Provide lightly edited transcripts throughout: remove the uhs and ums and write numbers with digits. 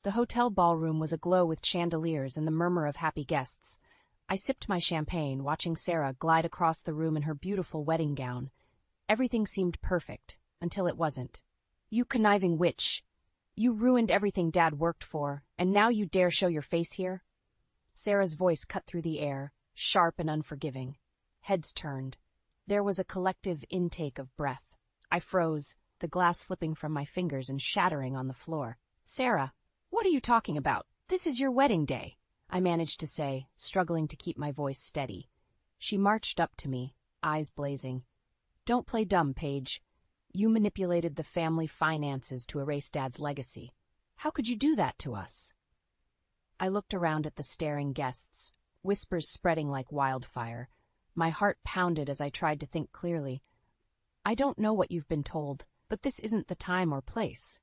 The hotel ballroom was aglow with chandeliers and the murmur of happy guests. I sipped my champagne, watching Sarah glide across the room in her beautiful wedding gown. Everything seemed perfect, until it wasn't. "You conniving witch! You ruined everything Dad worked for, and now you dare show your face here?" Sarah's voice cut through the air, sharp and unforgiving. Heads turned. There was a collective intake of breath. I froze, the glass slipping from my fingers and shattering on the floor. "Sarah, what are you talking about? This is your wedding day," I managed to say, struggling to keep my voice steady. She marched up to me, eyes blazing. "Don't play dumb, Paige. You manipulated the family finances to erase Dad's legacy. How could you do that to us?" I looked around at the staring guests, whispers spreading like wildfire. My heart pounded as I tried to think clearly. "I don't know what you've been told, but this isn't the time or place."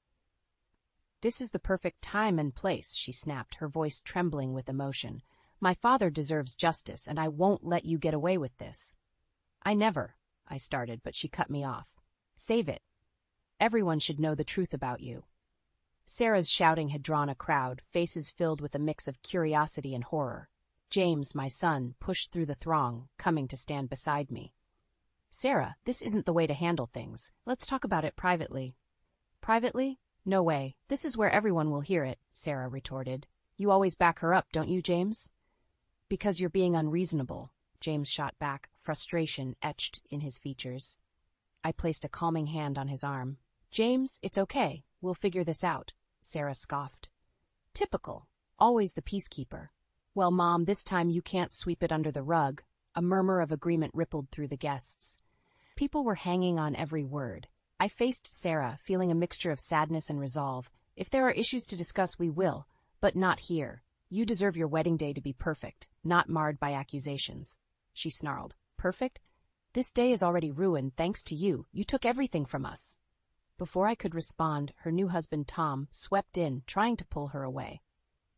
"This is the perfect time and place," she snapped, her voice trembling with emotion. "My father deserves justice, and I won't let you get away with this." I started, but she cut me off. "Save it. Everyone should know the truth about you." Sarah's shouting had drawn a crowd, faces filled with a mix of curiosity and horror. James, my son, pushed through the throng, coming to stand beside me. "Sarah, this isn't the way to handle things. Let's talk about it privately." "Privately? No way. This is where everyone will hear it," Sarah retorted. "You always back her up, don't you, James?" "Because you're being unreasonable," James shot back, frustration etched in his features. I placed a calming hand on his arm. "James, it's okay. We'll figure this out," Sarah scoffed. "Typical. Always the peacekeeper." "Well, Mom, this time you can't sweep it under the rug." A murmur of agreement rippled through the guests. People were hanging on every word. I faced Sarah, feeling a mixture of sadness and resolve. "If there are issues to discuss, we will, but not here. You deserve your wedding day to be perfect, not marred by accusations." She snarled. "Perfect? This day is already ruined thanks to you. You took everything from us." Before I could respond, her new husband Tom swept in, trying to pull her away.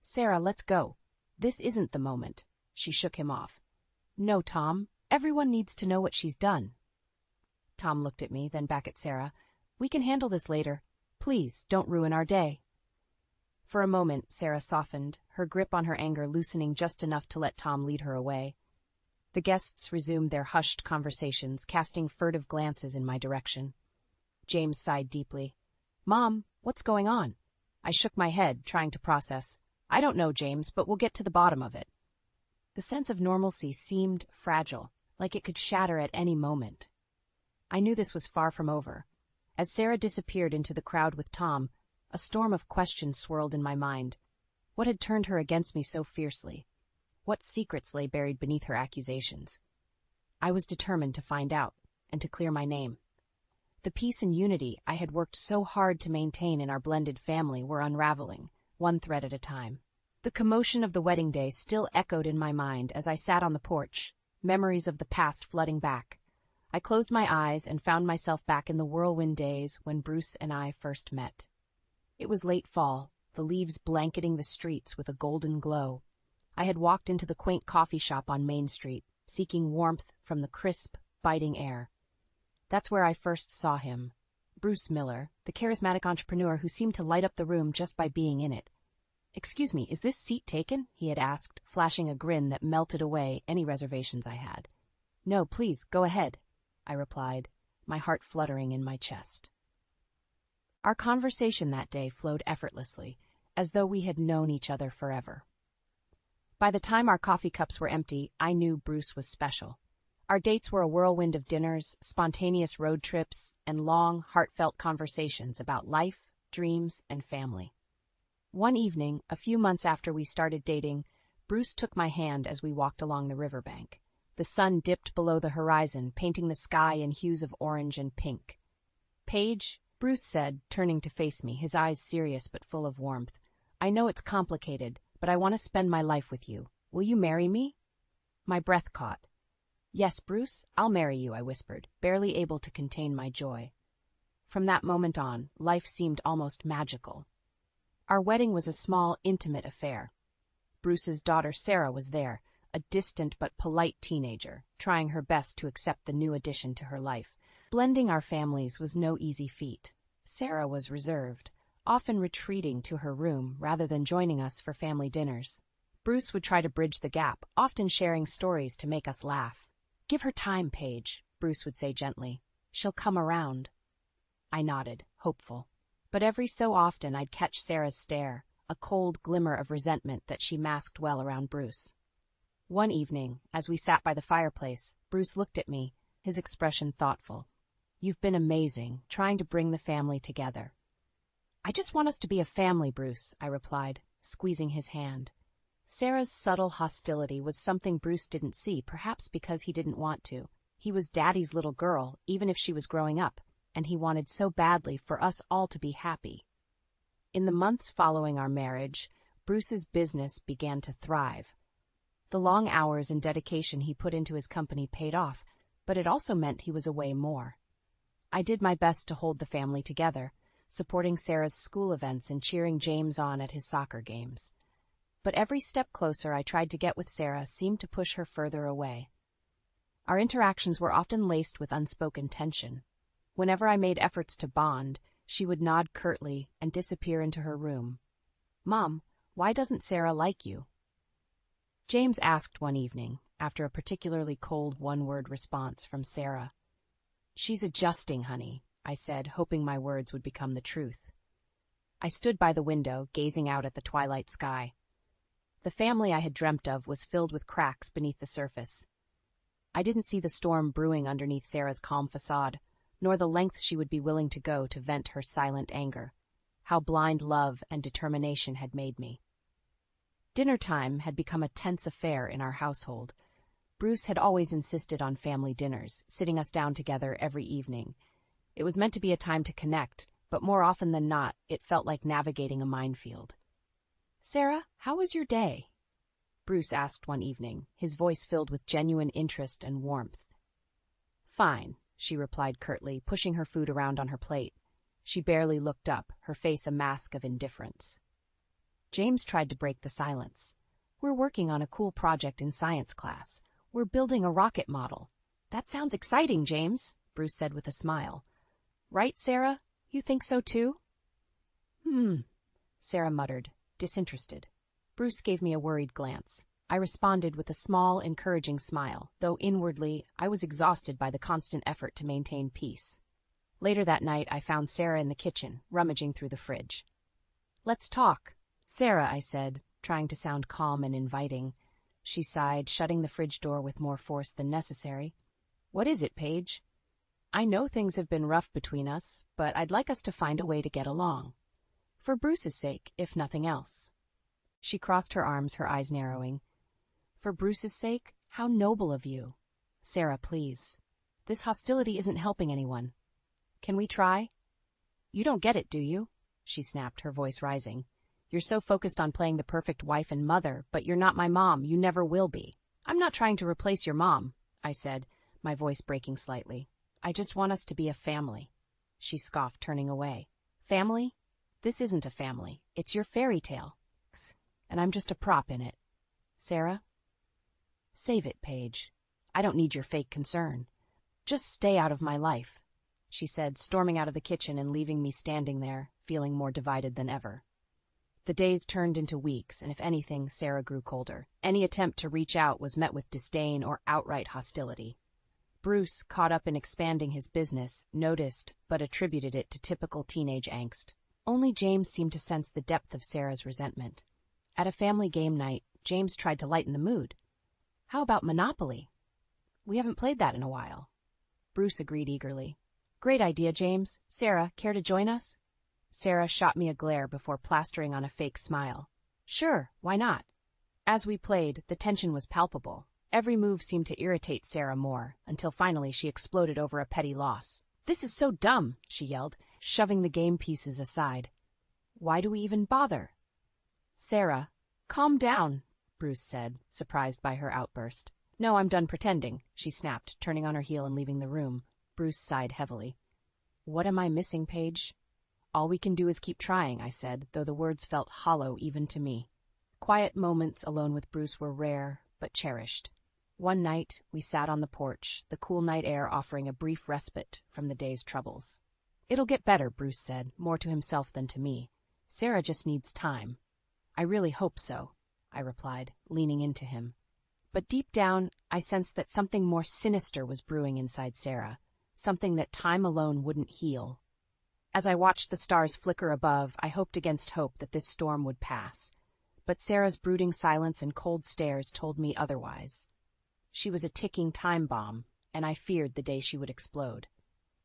"Sarah, let's go. This isn't the moment." She shook him off. "No, Tom. Everyone needs to know what she's done." Tom looked at me, then back at Sarah. "We can handle this later. Please, don't ruin our day." For a moment, Sarah softened, her grip on her anger loosening just enough to let Tom lead her away. The guests resumed their hushed conversations, casting furtive glances in my direction. James sighed deeply. "Mom, what's going on?" I shook my head, trying to process. "I don't know, James, but we'll get to the bottom of it." The sense of normalcy seemed fragile, like it could shatter at any moment. I knew this was far from over. As Sarah disappeared into the crowd with Tom, a storm of questions swirled in my mind. What had turned her against me so fiercely? What secrets lay buried beneath her accusations? I was determined to find out, and to clear my name. The peace and unity I had worked so hard to maintain in our blended family were unraveling, one thread at a time. The commotion of the wedding day still echoed in my mind as I sat on the porch, memories of the past flooding back. I closed my eyes and found myself back in the whirlwind days when Bruce and I first met. It was late fall, the leaves blanketing the streets with a golden glow. I had walked into the quaint coffee shop on Main Street, seeking warmth from the crisp, biting air. That's where I first saw him. Bruce Miller, the charismatic entrepreneur who seemed to light up the room just by being in it. "Excuse me, is this seat taken?" he had asked, flashing a grin that melted away any reservations I had. "No, please, go ahead," I replied, my heart fluttering in my chest. Our conversation that day flowed effortlessly, as though we had known each other forever. By the time our coffee cups were empty, I knew Bruce was special. Our dates were a whirlwind of dinners, spontaneous road trips, and long, heartfelt conversations about life, dreams, and family. One evening, a few months after we started dating, Bruce took my hand as we walked along the riverbank. The sun dipped below the horizon, painting the sky in hues of orange and pink. "Paige," Bruce said, turning to face me, his eyes serious but full of warmth, "I know it's complicated, but I want to spend my life with you. Will you marry me?" My breath caught. "Yes, Bruce, I'll marry you," I whispered, barely able to contain my joy. From that moment on, life seemed almost magical. Our wedding was a small, intimate affair. Bruce's daughter Sarah was there, a distant but polite teenager, trying her best to accept the new addition to her life. Blending our families was no easy feat. Sarah was reserved, often retreating to her room rather than joining us for family dinners. Bruce would try to bridge the gap, often sharing stories to make us laugh. "Give her time, Paige," Bruce would say gently. "She'll come around." I nodded, hopeful. But every so often I'd catch Sarah's stare, a cold glimmer of resentment that she masked well around Bruce. One evening, as we sat by the fireplace, Bruce looked at me, his expression thoughtful. "You've been amazing, trying to bring the family together." "I just want us to be a family, Bruce," I replied, squeezing his hand. Sarah's subtle hostility was something Bruce didn't see, perhaps because he didn't want to. He was Daddy's little girl, even if she was growing up, and he wanted so badly for us all to be happy. In the months following our marriage, Bruce's business began to thrive. The long hours and dedication he put into his company paid off, but it also meant he was away more. I did my best to hold the family together, supporting Sarah's school events and cheering James on at his soccer games. But every step closer I tried to get with Sarah seemed to push her further away. Our interactions were often laced with unspoken tension. Whenever I made efforts to bond, she would nod curtly and disappear into her room. "Mom, why doesn't Sarah like you?" James asked one evening, after a particularly cold one-word response from Sarah. "She's adjusting, honey," I said, hoping my words would become the truth. I stood by the window, gazing out at the twilight sky. The family I had dreamt of was filled with cracks beneath the surface. I didn't see the storm brewing underneath Sarah's calm facade, nor the lengths she would be willing to go to vent her silent anger. How blind love and determination had made me. Dinner time had become a tense affair in our household. Bruce had always insisted on family dinners, sitting us down together every evening. It was meant to be a time to connect, but more often than not, it felt like navigating a minefield. "Sarah, how was your day?" Bruce asked one evening, his voice filled with genuine interest and warmth. "Fine," she replied curtly, pushing her food around on her plate. She barely looked up, her face a mask of indifference. James tried to break the silence. "We're working on a cool project in science class. We're building a rocket model." "That sounds exciting, James," Bruce said with a smile. "Right, Sarah? You think so too?" Sarah muttered, disinterested. Bruce gave me a worried glance. I responded with a small, encouraging smile, though inwardly I was exhausted by the constant effort to maintain peace. Later that night, I found Sarah in the kitchen, rummaging through the fridge. "Let's talk." "Sarah," I said, trying to sound calm and inviting. She sighed, shutting the fridge door with more force than necessary. "What is it, Paige?" "I know things have been rough between us, but I'd like us to find a way to get along. For Bruce's sake, if nothing else." She crossed her arms, her eyes narrowing. "For Bruce's sake? How noble of you." "Sarah, please. This hostility isn't helping anyone. Can we try?" "You don't get it, do you?" she snapped, her voice rising. "You're so focused on playing the perfect wife and mother, but you're not my mom. You never will be." "I'm not trying to replace your mom," I said, my voice breaking slightly. "I just want us to be a family." She scoffed, turning away. "Family? This isn't a family. It's your fairy tale. And I'm just a prop in it. Sarah? Save it, Paige. I don't need your fake concern. Just stay out of my life," she said, storming out of the kitchen and leaving me standing there, feeling more divided than ever. The days turned into weeks, and if anything, Sarah grew colder. Any attempt to reach out was met with disdain or outright hostility. Bruce, caught up in expanding his business, noticed but attributed it to typical teenage angst. Only James seemed to sense the depth of Sarah's resentment. At a family game night, James tried to lighten the mood. "How about Monopoly? We haven't played that in a while." Bruce agreed eagerly. "Great idea, James. Sarah, care to join us?" Sarah shot me a glare before plastering on a fake smile. "Sure, why not?" As we played, the tension was palpable. Every move seemed to irritate Sarah more, until finally she exploded over a petty loss. "This is so dumb," she yelled, shoving the game pieces aside. "Why do we even bother?" "Sarah, calm down," Bruce said, surprised by her outburst. "No, I'm done pretending," she snapped, turning on her heel and leaving the room. Bruce sighed heavily. "What am I missing, Paige?" "All we can do is keep trying," I said, though the words felt hollow even to me. Quiet moments alone with Bruce were rare, but cherished. One night, we sat on the porch, the cool night air offering a brief respite from the day's troubles. "It'll get better," Bruce said, more to himself than to me. Sarah just needs time. I really hope so, I replied, leaning into him. But deep down, I sensed that something more sinister was brewing inside Sarah, something that time alone wouldn't heal. As I watched the stars flicker above, I hoped against hope that this storm would pass. But Sarah's brooding silence and cold stares told me otherwise. She was a ticking time bomb, and I feared the day she would explode.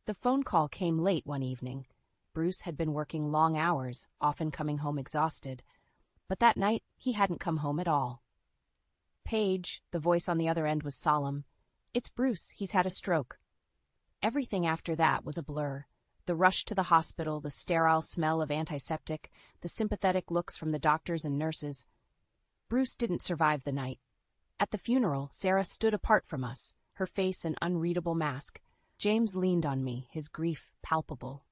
The phone call came late one evening. Bruce had been working long hours, often coming home exhausted. But that night, he hadn't come home at all. "Paige," the voice on the other end was solemn. "It's Bruce. He's had a stroke." Everything after that was a blur. The rush to the hospital, the sterile smell of antiseptic, the sympathetic looks from the doctors and nurses. Bruce didn't survive the night. At the funeral, Sarah stood apart from us, her face an unreadable mask. James leaned on me, his grief palpable.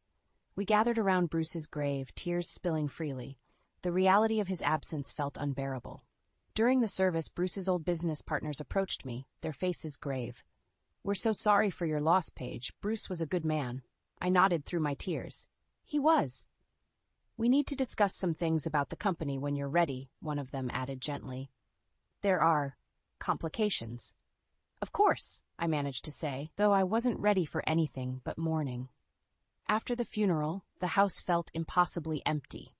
We gathered around Bruce's grave, tears spilling freely. The reality of his absence felt unbearable. During the service, Bruce's old business partners approached me, their faces grave. "We're so sorry for your loss, Paige. Bruce was a good man." I nodded through my tears. "He was." "We need to discuss some things about the company when you're ready," one of them added gently. "There are complications." "Of course," I managed to say, though I wasn't ready for anything but mourning. After the funeral, the house felt impossibly empty.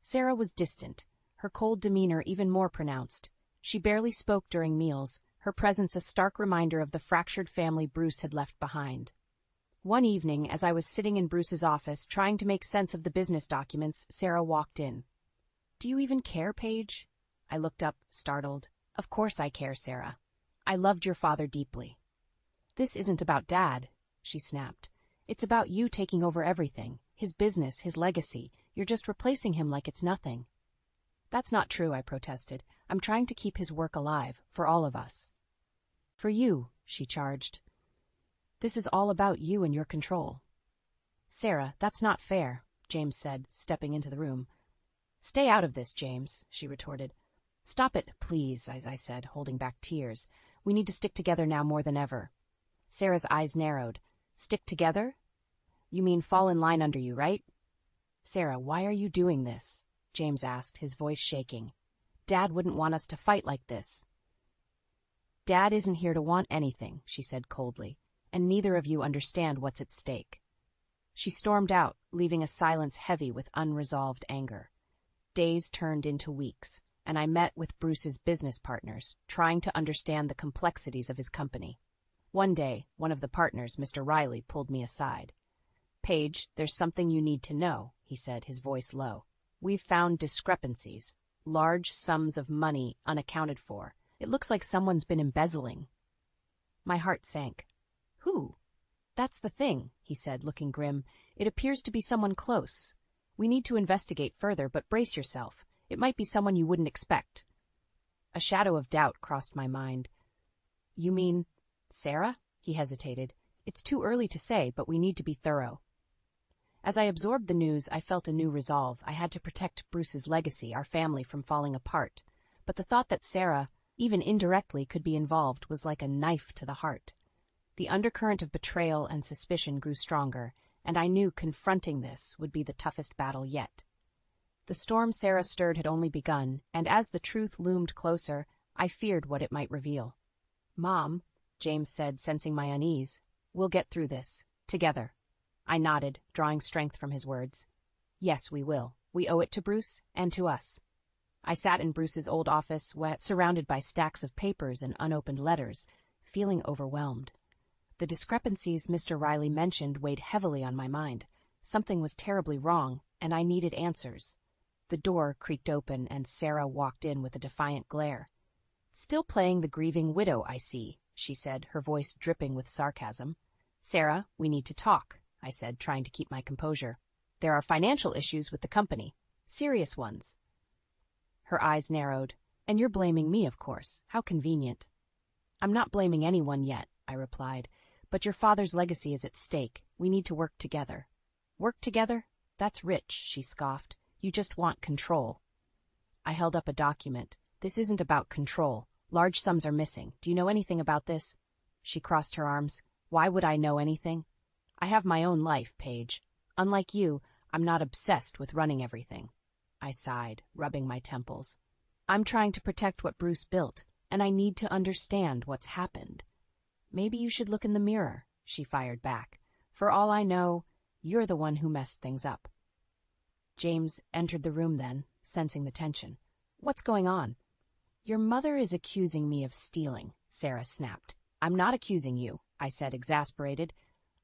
Sarah was distant, her cold demeanor even more pronounced. She barely spoke during meals, her presence a stark reminder of the fractured family Bruce had left behind. One evening, as I was sitting in Bruce's office trying to make sense of the business documents, Sarah walked in. "Do you even care, Paige?" I looked up, startled. "Of course I care, Sarah. I loved your father deeply." "This isn't about Dad," she snapped. "It's about you taking over everything, his business, his legacy. You're just replacing him like it's nothing." "That's not true," I protested. "I'm trying to keep his work alive, for all of us." "For you," she charged. "This is all about you and your control." "Sarah, that's not fair," James said, stepping into the room. "Stay out of this, James," she retorted. "Stop it, please," as I said, holding back tears. "We need to stick together now more than ever." Sarah's eyes narrowed. "Stick together? You mean fall in line under you, right?" "Sarah, why are you doing this?" James asked, his voice shaking. "Dad wouldn't want us to fight like this." "Dad isn't here to want anything," she said coldly, "and neither of you understand what's at stake." She stormed out, leaving a silence heavy with unresolved anger. Days turned into weeks, and I met with Bruce's business partners, trying to understand the complexities of his company. One day, one of the partners, Mr. Riley, pulled me aside. "Paige, there's something you need to know," he said, his voice low. "We've found discrepancies, large sums of money unaccounted for. It looks like someone's been embezzling." My heart sank. "Who?" "That's the thing," he said, looking grim. "It appears to be someone close. We need to investigate further, but brace yourself. It might be someone you wouldn't expect." A shadow of doubt crossed my mind. "You mean Sarah?" He hesitated. "It's too early to say, but we need to be thorough." As I absorbed the news, I felt a new resolve. I had to protect Bruce's legacy, our family, from falling apart. But the thought that Sarah, even indirectly, could be involved was like a knife to the heart. The undercurrent of betrayal and suspicion grew stronger, and I knew confronting this would be the toughest battle yet. The storm Sarah stirred had only begun, and as the truth loomed closer, I feared what it might reveal. "Mom," James said, sensing my unease, "we'll get through this. Together." I nodded, drawing strength from his words. "Yes, we will. We owe it to Bruce and to us." I sat in Bruce's old office, surrounded by stacks of papers and unopened letters, feeling overwhelmed. The discrepancies Mr. Riley mentioned weighed heavily on my mind. Something was terribly wrong, and I needed answers. The door creaked open, and Sarah walked in with a defiant glare. "Still playing the grieving widow, I see," she said, her voice dripping with sarcasm. "Sarah, we need to talk," I said, trying to keep my composure. "There are financial issues with the company. Serious ones." Her eyes narrowed. "And you're blaming me, of course. How convenient." "I'm not blaming anyone yet," I replied. "But your father's legacy is at stake. We need to work together." "Work together? That's rich," she scoffed. "You just want control." I held up a document. "This isn't about control. Large sums are missing. Do you know anything about this?" She crossed her arms. "Why would I know anything? I have my own life, Paige. Unlike you, I'm not obsessed with running everything. I sighed, rubbing my temples. I'm trying to protect what Bruce built, and I need to understand what's happened. Maybe you should look in the mirror, she fired back. For all I know, you're the one who messed things up. James entered the room then, sensing the tension. What's going on? Your mother is accusing me of stealing, Sarah snapped. I'm not accusing you, I said, exasperated.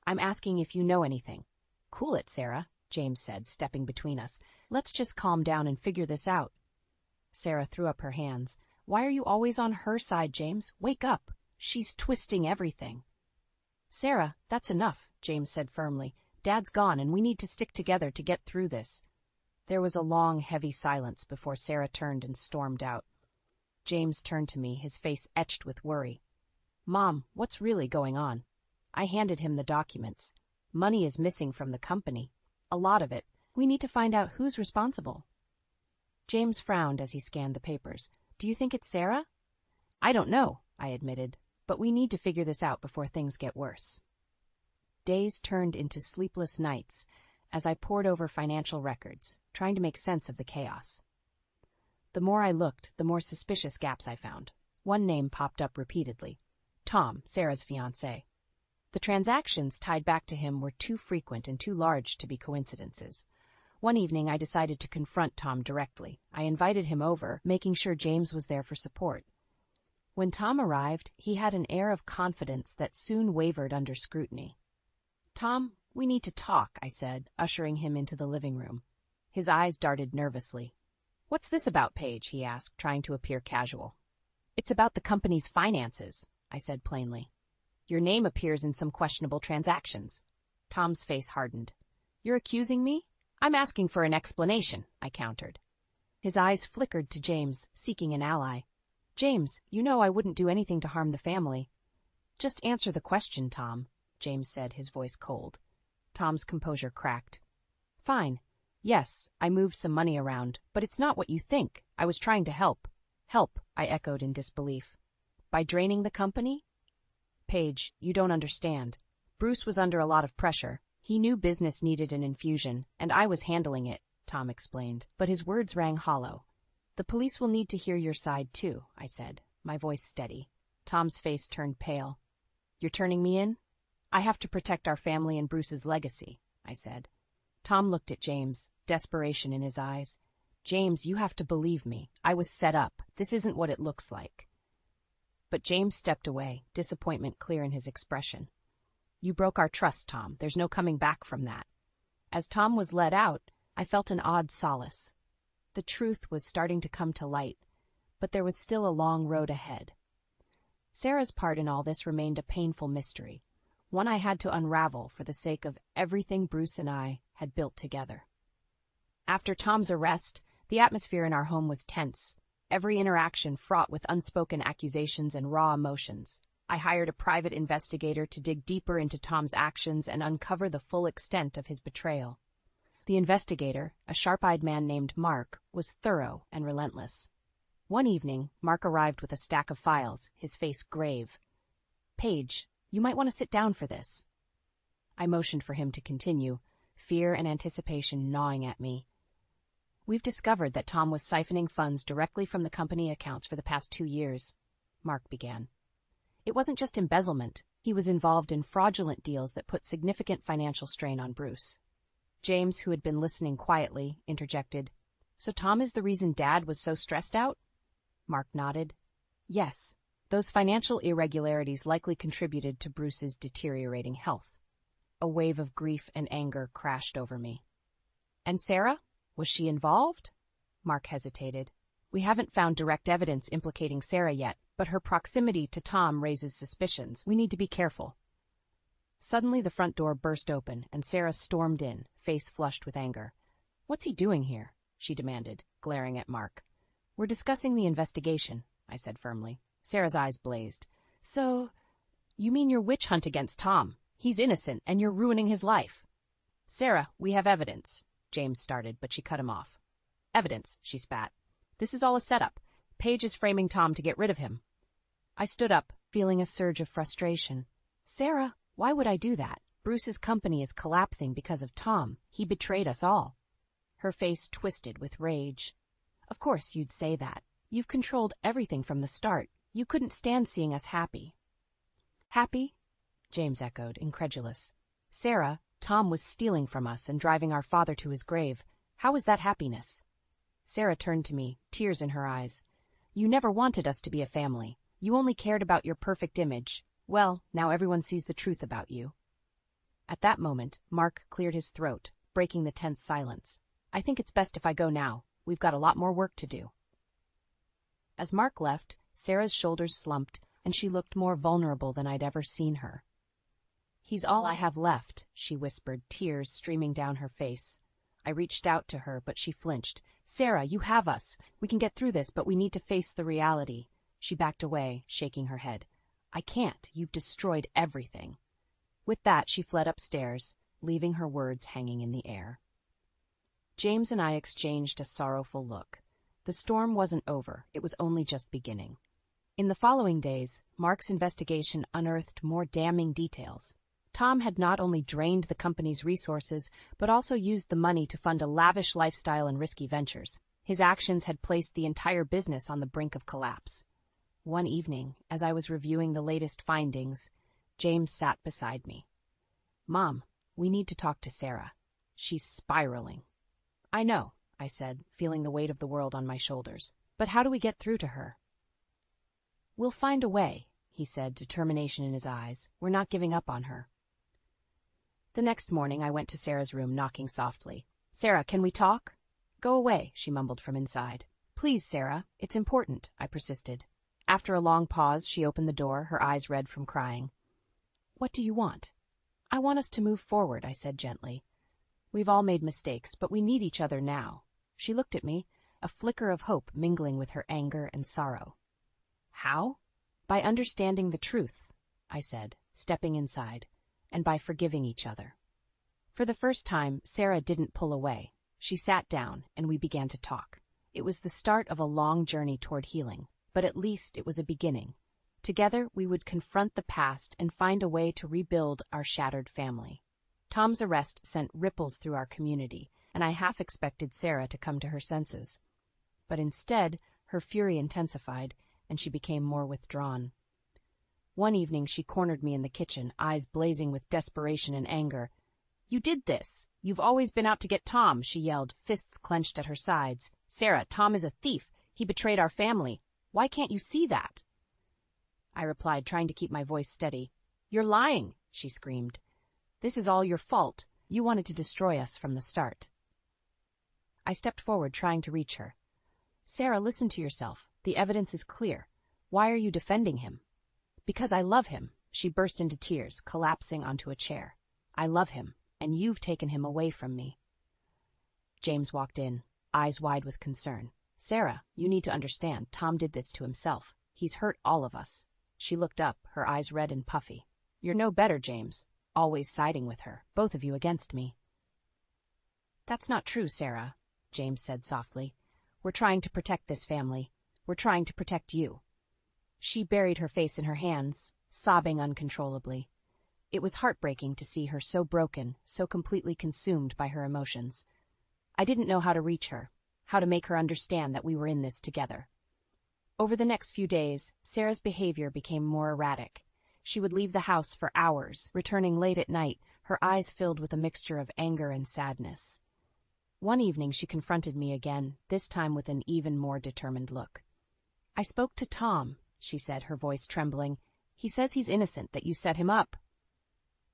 I'm asking if you know anything. Cool it, Sarah, James said, stepping between us. Let's just calm down and figure this out. Sarah threw up her hands. Why are you always on her side, James? Wake up. She's twisting everything. Sarah, that's enough, James said firmly. Dad's gone and we need to stick together to get through this. There was a long, heavy silence before Sarah turned and stormed out. James turned to me, his face etched with worry. Mom, what's really going on? I handed him the documents. Money is missing from the company. A lot of it. We need to find out who's responsible. James frowned as he scanned the papers. Do you think it's Sarah? I don't know, I admitted, but we need to figure this out before things get worse. Days turned into sleepless nights as I pored over financial records, trying to make sense of the chaos. The more I looked, the more suspicious gaps I found. One name popped up repeatedly. Tom, Sarah's fiancé. The transactions tied back to him were too frequent and too large to be coincidences. One evening, I decided to confront Tom directly. I invited him over, making sure James was there for support. When Tom arrived, he had an air of confidence that soon wavered under scrutiny. Tom, we need to talk, I said, ushering him into the living room. His eyes darted nervously. What's this about, Paige? He asked, trying to appear casual. It's about the company's finances, I said plainly. Your name appears in some questionable transactions. Tom's face hardened. You're accusing me? I'm asking for an explanation, I countered. His eyes flickered to James, seeking an ally. James, you know I wouldn't do anything to harm the family. Just answer the question, Tom, James said, his voice cold. Tom's composure cracked. Fine. Yes, I moved some money around, but it's not what you think. I was trying to help. Help, I echoed in disbelief. By draining the company? Paige, you don't understand. Bruce was under a lot of pressure. He knew business needed an infusion, and I was handling it, Tom explained, but his words rang hollow. The police will need to hear your side too, I said, my voice steady. Tom's face turned pale. You're turning me in? I have to protect our family and Bruce's legacy, I said. Tom looked at James, desperation in his eyes. James, you have to believe me. I was set up. This isn't what it looks like. But James stepped away, disappointment clear in his expression. You broke our trust, Tom. There's no coming back from that. As Tom was led out, I felt an odd solace. The truth was starting to come to light, but there was still a long road ahead. Sarah's part in all this remained a painful mystery, one I had to unravel for the sake of everything Bruce and I had built together. After Tom's arrest, the atmosphere in our home was tense, every interaction fraught with unspoken accusations and raw emotions. I hired a private investigator to dig deeper into Tom's actions and uncover the full extent of his betrayal. The investigator, a sharp-eyed man named Mark, was thorough and relentless. One evening, Mark arrived with a stack of files, his face grave. Paige, you might want to sit down for this. I motioned for him to continue, fear and anticipation gnawing at me. We've discovered that Tom was siphoning funds directly from the company accounts for the past 2 years, Mark began. It wasn't just embezzlement. He was involved in fraudulent deals that put significant financial strain on Bruce. James, who had been listening quietly, interjected, So Tom is the reason Dad was so stressed out? Mark nodded. Yes, those financial irregularities likely contributed to Bruce's deteriorating health. A wave of grief and anger crashed over me. And Sarah? Was she involved? Mark hesitated. We haven't found direct evidence implicating Sarah yet, but her proximity to Tom raises suspicions. We need to be careful. Suddenly the front door burst open, and Sarah stormed in, face flushed with anger. What's he doing here? She demanded, glaring at Mark. We're discussing the investigation, I said firmly. Sarah's eyes blazed. So, you mean your witch hunt against Tom? He's innocent, and you're ruining his life. Sarah, we have evidence, James started, but she cut him off. Evidence, she spat. This is all a setup. Paige is framing Tom to get rid of him. I stood up, feeling a surge of frustration. Sarah, why would I do that? Bruce's company is collapsing because of Tom. He betrayed us all. Her face twisted with rage. Of course you'd say that. You've controlled everything from the start. You couldn't stand seeing us happy. Happy? James echoed, incredulous. Sarah, Tom was stealing from us and driving our father to his grave. How is that happiness? Sarah turned to me, tears in her eyes. You never wanted us to be a family. You only cared about your perfect image. Well, now everyone sees the truth about you. At that moment, Mark cleared his throat, breaking the tense silence. I think it's best if I go now. We've got a lot more work to do. As Mark left, Sarah's shoulders slumped, and she looked more vulnerable than I'd ever seen her. He's all I have left, she whispered, tears streaming down her face. I reached out to her, but she flinched. Sarah, you have us. We can get through this, but we need to face the reality. She backed away, shaking her head. I can't. You've destroyed everything. With that, she fled upstairs, leaving her words hanging in the air. James and I exchanged a sorrowful look. The storm wasn't over. It was only just beginning. In the following days, Mark's investigation unearthed more damning details. Tom had not only drained the company's resources, but also used the money to fund a lavish lifestyle and risky ventures. His actions had placed the entire business on the brink of collapse. One evening, as I was reviewing the latest findings, James sat beside me. Mom, we need to talk to Sarah. She's spiraling. I know, I said, feeling the weight of the world on my shoulders. But how do we get through to her? We'll find a way, he said, determination in his eyes. We're not giving up on her. The next morning, I went to Sarah's room, knocking softly. Sarah, can we talk? Go away, she mumbled from inside. Please, Sarah, it's important, I persisted. After a long pause, she opened the door, her eyes red from crying. What do you want? I want us to move forward, I said gently. We've all made mistakes, but we need each other now. She looked at me, a flicker of hope mingling with her anger and sorrow. How? By understanding the truth, I said, stepping inside, and by forgiving each other. For the first time, Sarah didn't pull away. She sat down, and we began to talk. It was the start of a long journey toward healing, but at least it was a beginning. Together, we would confront the past and find a way to rebuild our shattered family. Tom's arrest sent ripples through our community, and I half expected Sarah to come to her senses. But instead, her fury intensified, and she became more withdrawn. One evening, she cornered me in the kitchen, eyes blazing with desperation and anger. You did this! You've always been out to get Tom, she yelled, fists clenched at her sides. Sarah, Tom is a thief. He betrayed our family. Why can't you see that? I replied, trying to keep my voice steady. You're lying, she screamed. This is all your fault. You wanted to destroy us from the start. I stepped forward, trying to reach her. Sarah, listen to yourself. The evidence is clear. Why are you defending him? Because I love him. She burst into tears, collapsing onto a chair. I love him, and you've taken him away from me. James walked in, eyes wide with concern. Sarah, you need to understand, Tom did this to himself. He's hurt all of us. She looked up, her eyes red and puffy. You're no better, James. Always siding with her, both of you against me. That's not true, Sarah, James said softly. We're trying to protect this family. We're trying to protect you. She buried her face in her hands, sobbing uncontrollably. It was heartbreaking to see her so broken, so completely consumed by her emotions. I didn't know how to reach her, how to make her understand that we were in this together. Over the next few days, Sarah's behavior became more erratic. She would leave the house for hours, returning late at night, her eyes filled with a mixture of anger and sadness. One evening she confronted me again, this time with an even more determined look. I spoke to Tom, she said, her voice trembling. He says he's innocent, that you set him up.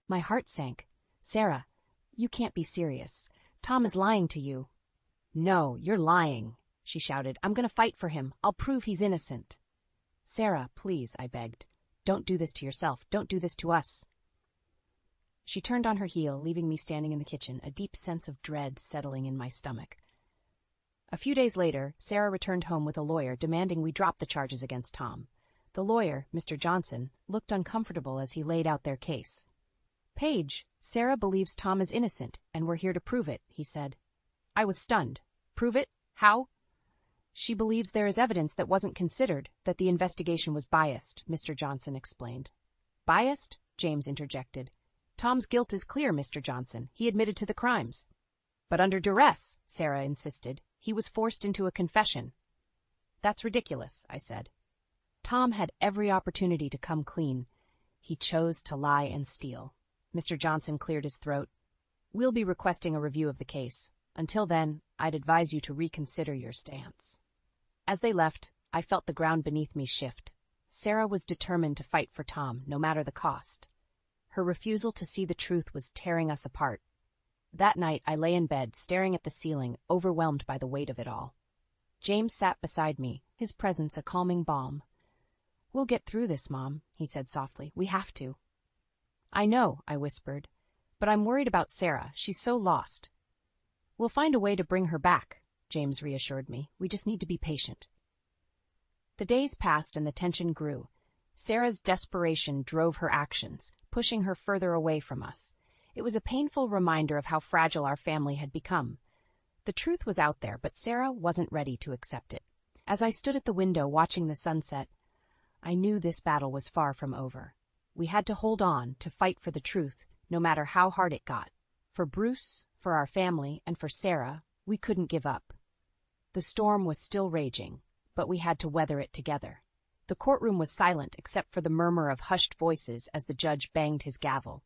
My heart sank. Sarah, you can't be serious. Tom is lying to you. No, you're lying, she shouted. I'm going to fight for him. I'll prove he's innocent. Sarah, please, I begged. Don't do this to yourself. Don't do this to us. She turned on her heel, leaving me standing in the kitchen, a deep sense of dread settling in my stomach. A few days later, Sarah returned home with a lawyer demanding we drop the charges against Tom. The lawyer, Mr. Johnson, looked uncomfortable as he laid out their case. Paige, Sarah believes Tom is innocent, and we're here to prove it, he said. I was stunned. Prove it? How? She believes there is evidence that wasn't considered, that the investigation was biased, Mr. Johnson explained. Biased? James interjected. Tom's guilt is clear, Mr. Johnson. He admitted to the crimes. But under duress, Sarah insisted. He was forced into a confession. That's ridiculous, I said. Tom had every opportunity to come clean. He chose to lie and steal. Mr. Johnson cleared his throat. We'll be requesting a review of the case. Until then, I'd advise you to reconsider your stance. As they left, I felt the ground beneath me shift. Sarah was determined to fight for Tom, no matter the cost. Her refusal to see the truth was tearing us apart. That night, I lay in bed, staring at the ceiling, overwhelmed by the weight of it all. James sat beside me, his presence a calming balm. We'll get through this, Mom, he said softly. We have to. I know, I whispered, but I'm worried about Sarah. She's so lost. We'll find a way to bring her back, James reassured me. We just need to be patient. The days passed and the tension grew. Sarah's desperation drove her actions, pushing her further away from us. It was a painful reminder of how fragile our family had become. The truth was out there, but Sarah wasn't ready to accept it. As I stood at the window watching the sunset, I knew this battle was far from over. We had to hold on, to fight for the truth, no matter how hard it got. For Bruce, for our family, and for Sarah, we couldn't give up. The storm was still raging, but we had to weather it together. The courtroom was silent except for the murmur of hushed voices as the judge banged his gavel.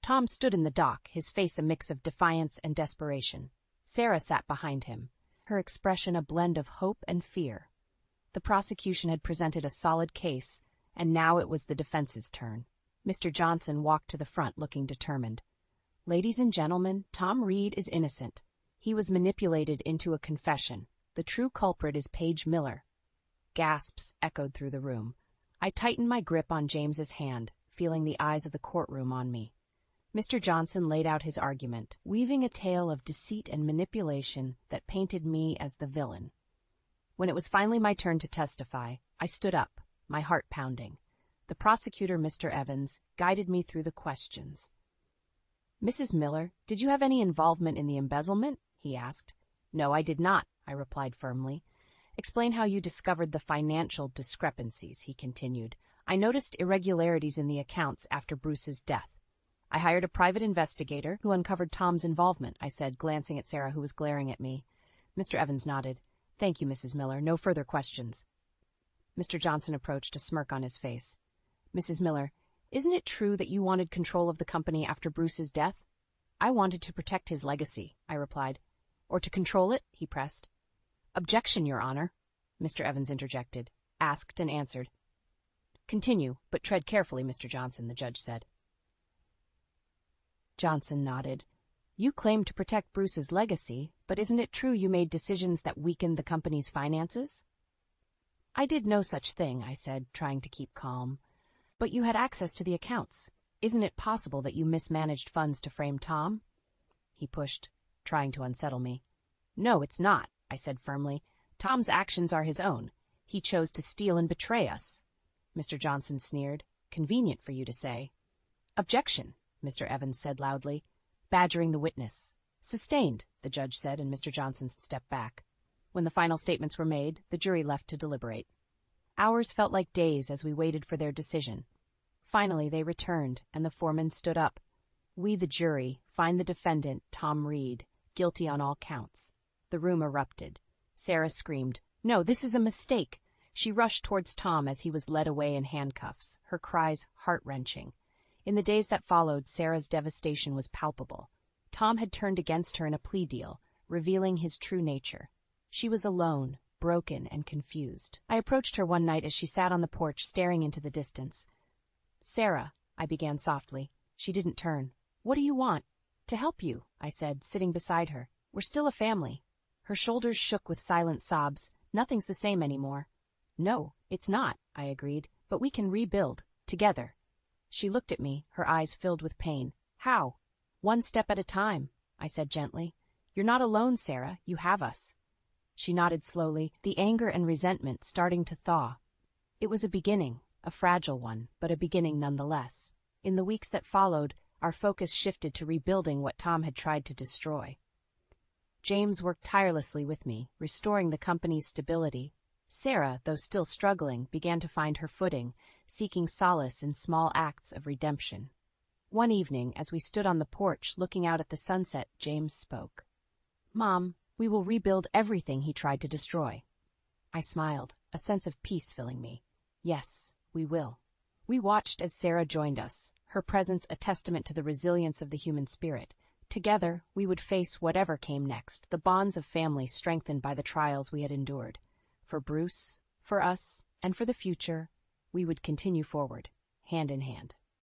Tom stood in the dock, his face a mix of defiance and desperation. Sarah sat behind him, her expression a blend of hope and fear. The prosecution had presented a solid case, and now it was the defense's turn. Mr. Johnson walked to the front looking determined. Ladies and gentlemen, Tom Reed is innocent. He was manipulated into a confession. The true culprit is Paige Miller. Gasps echoed through the room. I tightened my grip on James's hand, feeling the eyes of the courtroom on me. Mr. Johnson laid out his argument, weaving a tale of deceit and manipulation that painted me as the villain. When it was finally my turn to testify, I stood up, my heart pounding. The prosecutor, Mr. Evans, guided me through the questions. Mrs. Miller, did you have any involvement in the embezzlement? He asked. No, I did not, I replied firmly. Explain how you discovered the financial discrepancies, he continued. I noticed irregularities in the accounts after Bruce's death. I hired a private investigator who uncovered Tom's involvement, I said, glancing at Sarah, who was glaring at me. Mr. Evans nodded. Thank you, Mrs. Miller. No further questions. Mr. Johnson approached, a smirk on his face. Mrs. Miller, isn't it true that you wanted control of the company after Bruce's death? I wanted to protect his legacy, I replied. Or to control it, he pressed. Objection, Your Honor, Mr. Evans interjected, asked and answered. Continue, but tread carefully, Mr. Johnson, the judge said. Johnson nodded. You claim to protect Bruce's legacy, but isn't it true you made decisions that weakened the company's finances? I did no such thing, I said, trying to keep calm. But you had access to the accounts. Isn't it possible that you mismanaged funds to frame Tom? He pushed, trying to unsettle me. No, it's not, I said firmly. Tom's actions are his own. He chose to steal and betray us. Mr. Johnson sneered. Convenient for you to say. Objection, Mr. Evans said loudly, badgering the witness. Sustained, the judge said, and Mr. Johnson stepped back. When the final statements were made, the jury left to deliberate. Hours felt like days as we waited for their decision. Finally, they returned, and the foreman stood up. We, the jury, find the defendant, Tom Reed, guilty on all counts. The room erupted. Sarah screamed, No, this is a mistake. She rushed towards Tom as he was led away in handcuffs, her cries heart-wrenching. In the days that followed, Sarah's devastation was palpable. Tom had turned against her in a plea deal, revealing his true nature. She was alone, broken, and confused. I approached her one night as she sat on the porch staring into the distance. Sarah, I began softly. She didn't turn. What do you want? To help you, I said, sitting beside her. We're still a family. Her shoulders shook with silent sobs. Nothing's the same anymore. No, it's not, I agreed, but we can rebuild, together. She looked at me, her eyes filled with pain. How? One step at a time, I said gently. You're not alone, Sarah. You have us. She nodded slowly, the anger and resentment starting to thaw. It was a beginning, a fragile one, but a beginning nonetheless. In the weeks that followed, our focus shifted to rebuilding what Tom had tried to destroy. James worked tirelessly with me, restoring the company's stability. Sarah, though still struggling, began to find her footing, seeking solace in small acts of redemption. One evening, as we stood on the porch looking out at the sunset, James spoke. "Mom, we will rebuild everything he tried to destroy." I smiled, a sense of peace filling me. Yes, we will. We watched as Sarah joined us, her presence a testament to the resilience of the human spirit. Together, we would face whatever came next, the bonds of family strengthened by the trials we had endured. For Bruce, for us, and for the future, we would continue forward, hand in hand.